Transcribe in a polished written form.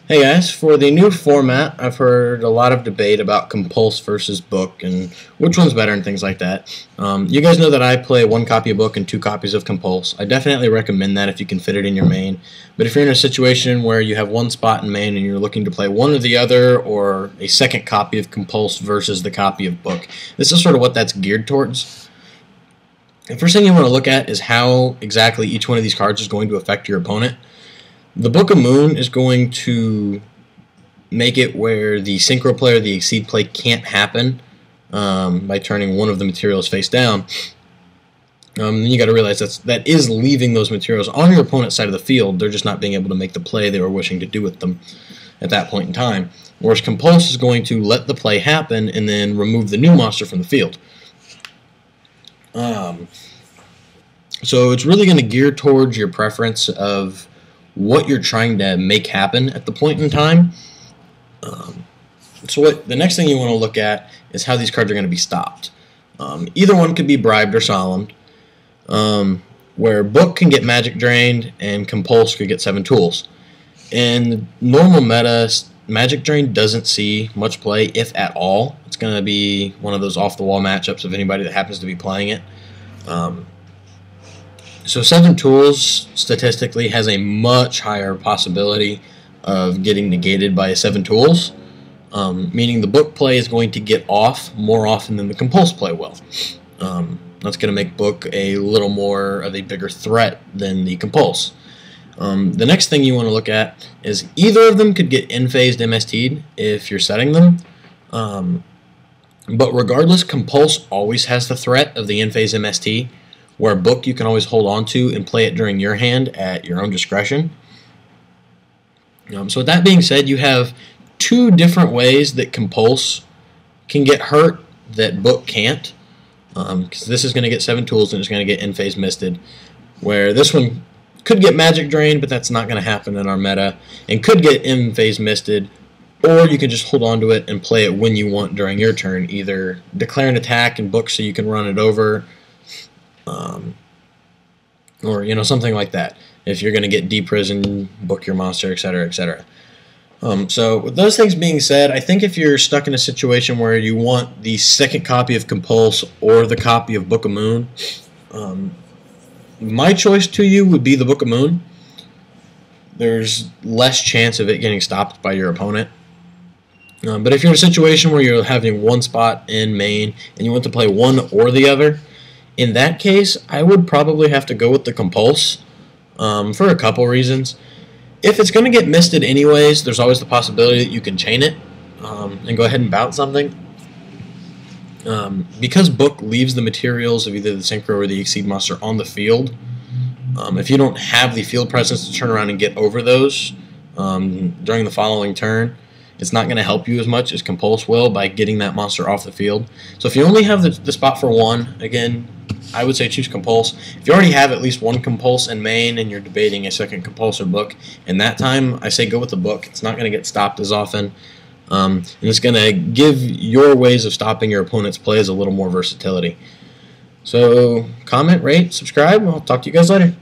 Hey guys, for the new format, I've heard a lot of debate about compulse versus book and which one's better and things like that. You guys know that I play one copy of book and two copies of compulse. I definitely recommend that if you can fit it in your main. But if you're in a situation where you have one spot in main and you're looking to play one or the other, or a second copy of compulse versus the copy of book, this is sort of what that's geared towards. The first thing you want to look at is how exactly each one of these cards is going to affect your opponent. The Book of Moon is going to make it where the synchro play or the C.E.D play can't happen by turning one of the materials face down. Then you got to realize that is leaving those materials on your opponent's side of the field. They're just not being able to make the play they were wishing to do with them at that point in time. Whereas compulse is going to let the play happen and then remove the new monster from the field. So it's really going to gear towards your preference of what you're trying to make happen at the point in time. So the next thing you want to look at is how these cards are going to be stopped. Either one could be bribed or solemned, where book can get magic drained and compulse could get 7 tools. In the normal meta, magic drain doesn't see much play, if at all. It's going to be one of those off-the-wall matchups of anybody that happens to be playing it. So 7 tools statistically has a much higher possibility of getting negated by 7 tools, meaning the book play is going to get off more often than the compulse play will. That's going to make book a little more of a bigger threat than the compulse. The next thing you want to look at is either of them could get in-phased MST'd if you're setting them. But regardless, compulse always has the threat of the in-phase MST, where book you can always hold on to and play it during your hand at your own discretion. So with that being said, you have 2 different ways that compulse can get hurt that book can't. Because this is going to get 7 tools and it's going to get in-phase misted, where this one could get magic drained, but that's not going to happen in our meta, and could get in-phase misted, or you can just hold on to it and play it when you want during your turn, either declare an attack and book so you can run it over, or something like that. If you're going to get deprisoned, book your monster, etc., etc. So with those things being said, I think if you're stuck in a situation where you want the second copy of compulse or the copy of Book of Moon, my choice to you would be the Book of Moon. There's less chance of it getting stopped by your opponent. But if you're in a situation where you're having one spot in main and you want to play one or the other, in that case, I would probably have to go with the compulse for a couple reasons. If it's going to get misted anyways, there's always the possibility that you can chain it and go ahead and bounce something. Because book leaves the materials of either the synchro or the C.E.D monster on the field, if you don't have the field presence to turn around and get over those during the following turn, it's not going to help you as much as compulse will by getting that monster off the field. So if you only have the spot for one, again, I would say choose compulse. If you already have at least one compulse in main and you're debating a second compulse or book, in that time, I say go with the book. It's not going to get stopped as often, and it's going to give your ways of stopping your opponent's plays a little more versatility. So comment, rate, subscribe, and I'll talk to you guys later.